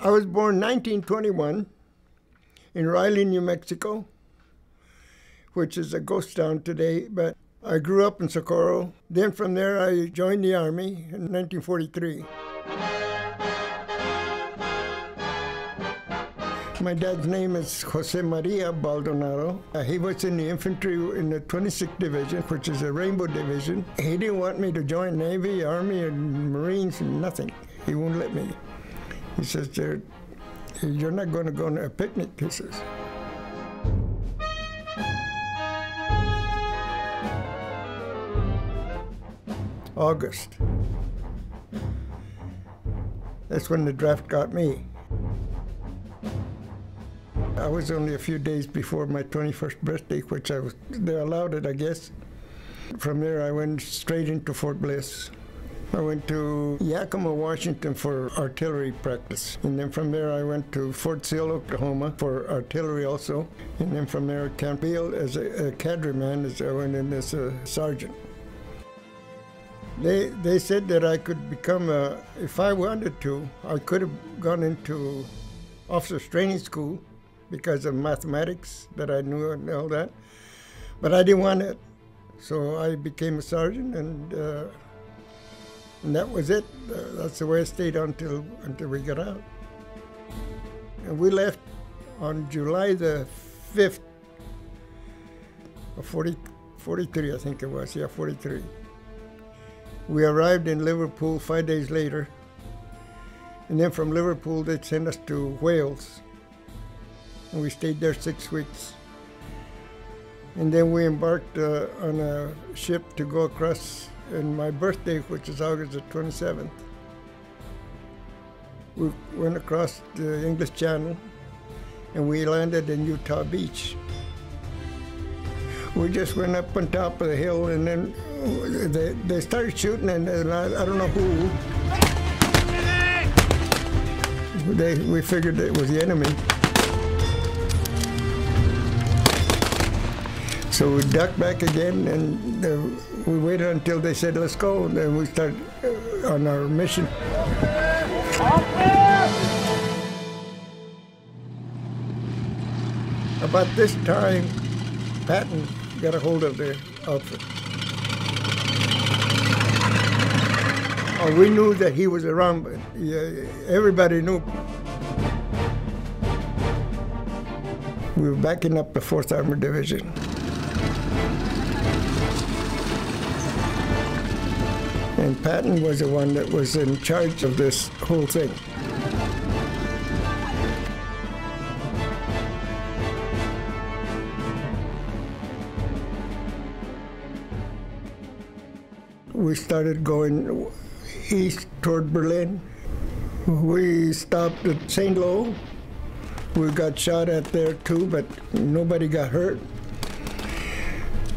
I was born 1921 in Riley, New Mexico, which is a ghost town today, but I grew up in Socorro. Then from there I joined the Army in 1943. My dad's name is Jose Maria Baldonado. He was in the infantry in the 26th Division, which is a Rainbow Division. He didn't want me to join Navy, Army, and Marines, and nothing. He wouldn't let me. He says, "You're not going to go on a picnic," he says. August. That's when the draft got me. I was only a few days before my 21st birthday, which they allowed it, I guess. From there, I went straight into Fort Bliss. I went to Yakima, Washington for artillery practice. And then from there, I went to Fort Sill, Oklahoma for artillery also. And then from there, Camp Beale as a cadre man, as I went in as a sergeant. They said that I could become if I wanted to, I could have gone into officers training school because of mathematics that I knew and all that. But I didn't want it. So I became a sergeant, and that was it. That's the way I stayed until we got out. And we left on July the 5th of 43, I think it was. Yeah, 43. We arrived in Liverpool 5 days later. And then from Liverpool, they'd send us to Wales. And we stayed there 6 weeks. And then we embarked on a ship to go across on my birthday, which is August the 27th. We went across the English Channel, and we landed in Utah Beach. We just went up on top of the hill, and then they started shooting, and I don't know who. We figured it was the enemy. So we ducked back again, and we waited until they said, "Let's go," and then we started on our mission. About this time, Patton got a hold of the outfit. We knew that he was around, but everybody knew. We were backing up the 4th Armored Division. And Patton was the one that was in charge of this whole thing. We started going east toward Berlin. We stopped at St. Lo. We got shot at there too, but nobody got hurt.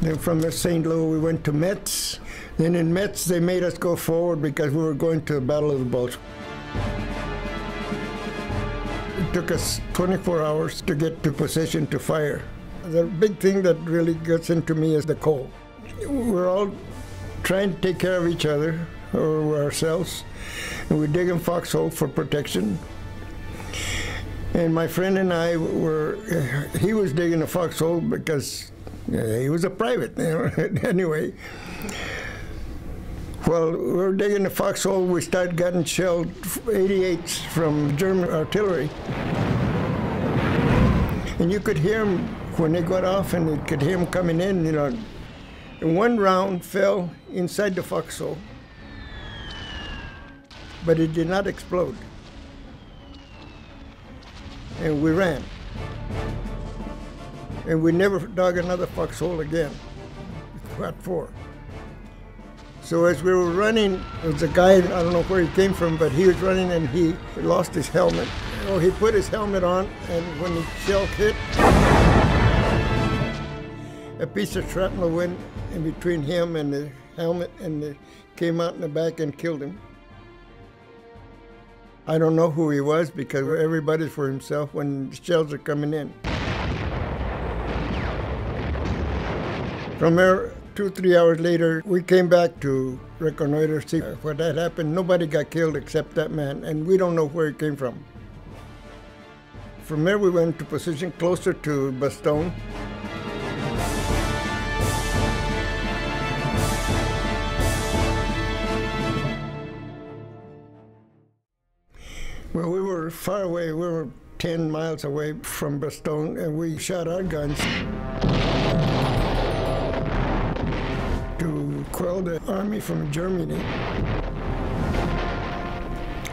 Then from the St. Lo, we went to Metz. Then in Metz, they made us go forward because we were going to the Battle of the Bulge. It took us 24 hours to get to position to fire. The big thing that really gets into me is the cold. We're all trying to take care of each other or ourselves, and we're digging foxhole for protection. And my friend and I he was digging a foxhole because he was a private, anyway. Well, we were digging the foxhole, we started getting shelled 88s from German artillery. And you could hear them when they got off, and you could hear them coming in, And one round fell inside the foxhole, but it did not explode. And we ran. And we never dug another foxhole again. What for? So as we were running, there was a guy, I don't know where he came from, but he was running and he lost his helmet. He put his helmet on, and when the shell hit, a piece of shrapnel went in between him and the helmet, and it came out in the back and killed him. I don't know who he was because everybody's for himself when the shells are coming in. From there, 2 or 3 hours later, we came back to reconnoiter, see what had happened. Nobody got killed except that man, and we don't know where he came from. From there we went to position closer to Bastogne. Well, we were far away. We were 10 miles away from Bastogne, and we shot our guns to quell the army from Germany.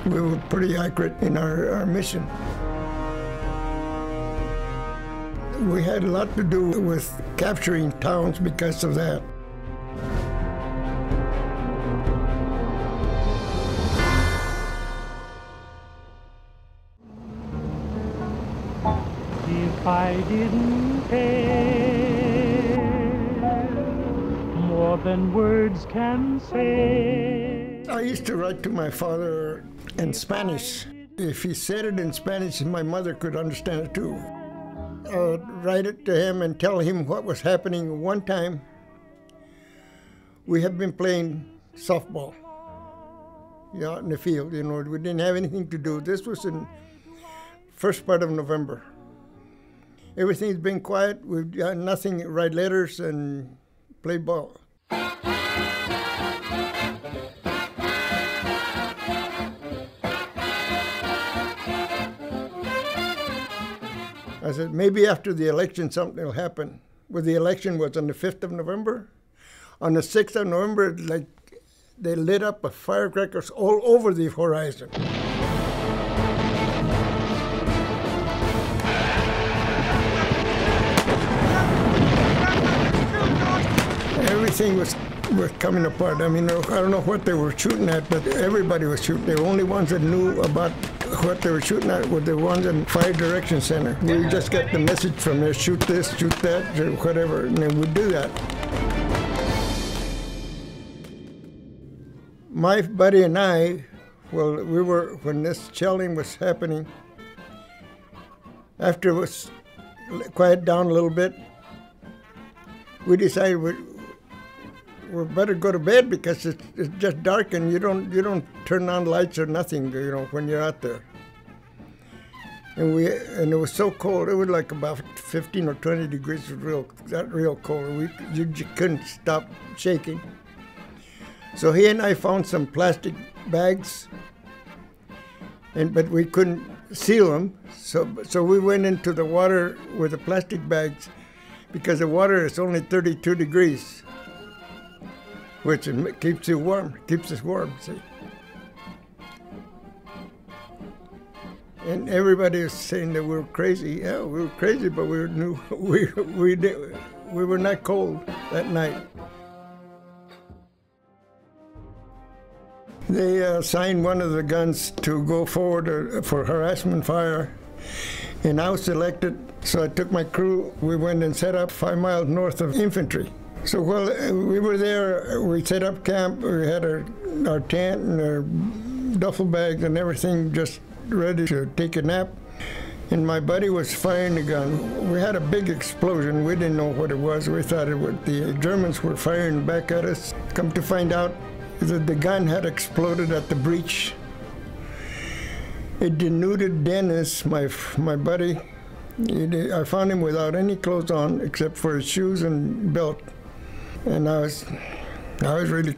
We were pretty accurate in our mission. We had a lot to do with capturing towns because of that. If I didn't care more than words can say. I used to write to my father in Spanish. If he said it in Spanish, my mother could understand it too. I would write it to him and tell him what was happening. One time, we had been playing softball out in the field. We didn't have anything to do. This was in first part of November. Everything's been quiet. We've got nothing, write letters and play ball. I said, maybe after the election something will happen. Well, the election was on the 5th of November. On the 6th of November, like, they lit up firecrackers all over the horizon. Everything was coming apart. I mean, I don't know what they were shooting at, but everybody was shooting. The only ones that knew about what they were shooting at were the ones in Fire Direction Center. We just got the message from there, shoot this, shoot that, or whatever, and then we'd do that. My buddy and I, well, when this shelling was happening, after it was quiet down a little bit, we decided we better go to bed because it's just dark and you don't turn on lights or nothing, when you're out there. And it was so cold. It was like about 15 or 20 degrees. It was real cold. You couldn't stop shaking. So he and I found some plastic bags, but we couldn't seal them. So we went into the water with the plastic bags because the water is only 32 degrees. Which keeps you warm, keeps us warm, see. And everybody was saying that we were crazy. Yeah, we were crazy, but we were not cold that night. They assigned one of the guns to go forward for harassment fire, and I was selected. So I took my crew. We went and set up 5 miles north of infantry. So while we were there, we set up camp. We had our tent and our duffel bags and everything just ready to take a nap. And my buddy was firing the gun. We had a big explosion. We didn't know what it was. We thought the Germans were firing back at us. Come to find out that the gun had exploded at the breech. It denuded Dennis, my buddy. I found him without any clothes on except for his shoes and belt. And I was really,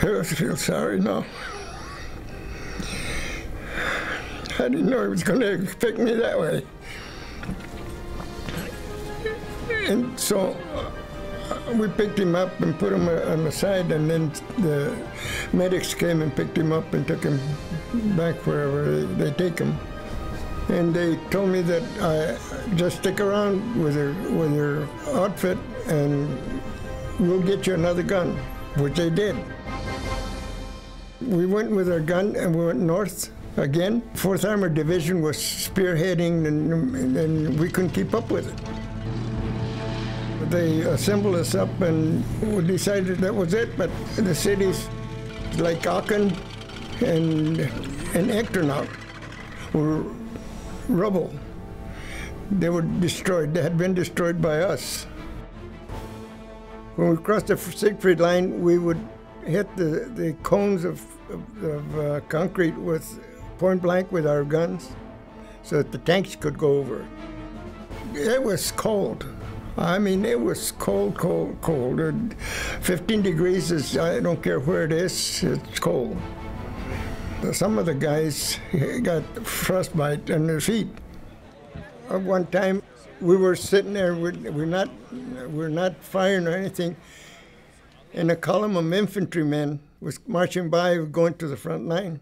I feel sorry now. I didn't know it was going to affect me that way. And so we picked him up and put him on the side, and then the medics came and picked him up and took him back wherever they take him. And they told me that I just stick around with your outfit and we'll get you another gun, which they did. We went with our gun and we went north again. 4th Armored Division was spearheading and we couldn't keep up with it. They assembled us up and we decided that was it, but the cities like Aachen and Echternach were rubble. They were destroyed. They had been destroyed by us. When we crossed the Siegfried line, we would hit the cones of concrete with point blank with our guns. so that the tanks could go over. It was cold. I mean, it was cold, cold, cold. 15 degrees is, I don't care where it is, it's cold. Some of the guys got frostbite on their feet. At one time, we were sitting there, we're not firing or anything, and a column of infantrymen was marching by, going to the front line.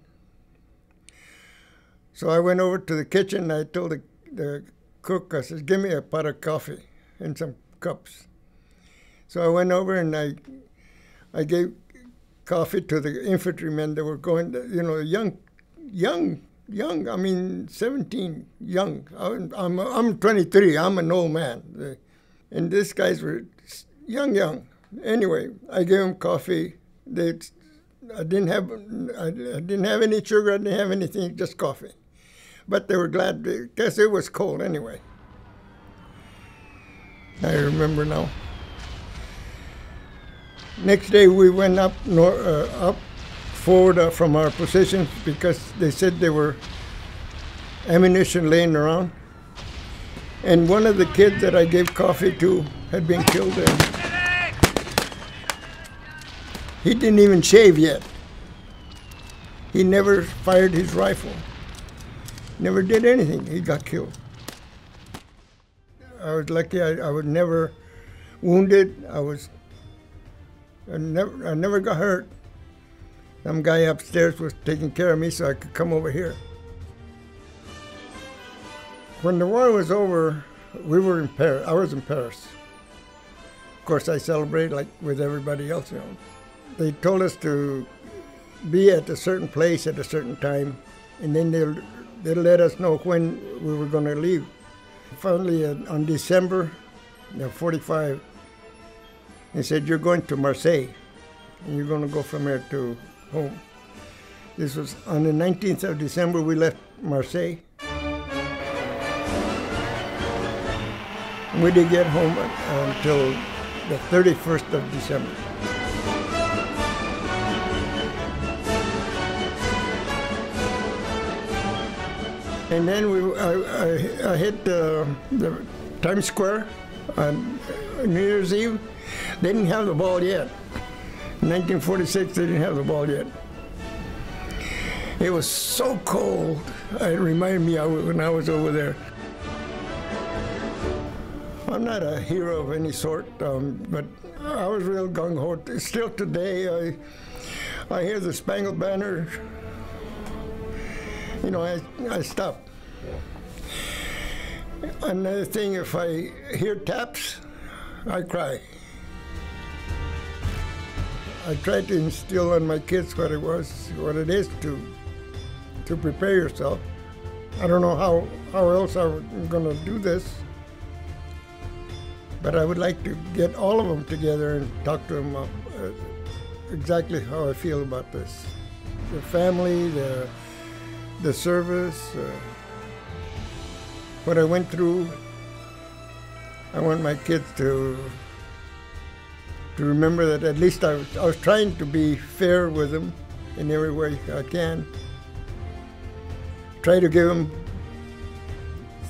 So I went over to the kitchen, and I told the cook, I said, give me a pot of coffee and some cups. So I went over and I gave coffee to the infantrymen that were going, you know, young, I mean, 17, young. I'm 23, I'm an old man. And these guys were young. Anyway, I gave them coffee. I didn't have any sugar, I didn't have anything, just coffee. But they were glad, because it was cold anyway. I remember now. Next day we went up forward from our positions because they said there were ammunition laying around. And one of the kids that I gave coffee to had been killed there. He didn't even shave yet. He never fired his rifle. Never did anything. He got killed. I was lucky. I was never wounded. I never got hurt. Some guy upstairs was taking care of me so I could come over here. When the war was over, we were in Paris. I was in Paris. Of course, I celebrated like with everybody else, you know. They told us to be at a certain place at a certain time, and then they'll let us know when we were going to leave. Finally, on December 45, they said, you're going to Marseille, and you're going to go from there to home. This was on the 19th of December, we left Marseille. And we didn't get home until the 31st of December. And then I hit the Times Square on New Year's Eve. They didn't have the ball yet. In 1946, they didn't have the ball yet. It was so cold. It reminded me of when I was over there. I'm not a hero of any sort, but I was real gung-ho. Still today, I hear the Spangled Banner. You know, I stop. Another thing, if I hear taps, I cry. I try to instill on my kids what it is to prepare yourself. I don't know how else I'm going to do this, but I would like to get all of them together and talk to them exactly how I feel about this. The family, the service, what I went through. I want my kids to remember that at least I was trying to be fair with them in every way I can. Try to give them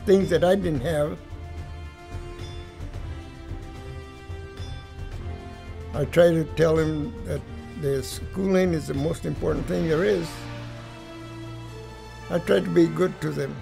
things that I didn't have. I try to tell them that the schooling is the most important thing there is. I try to be good to them.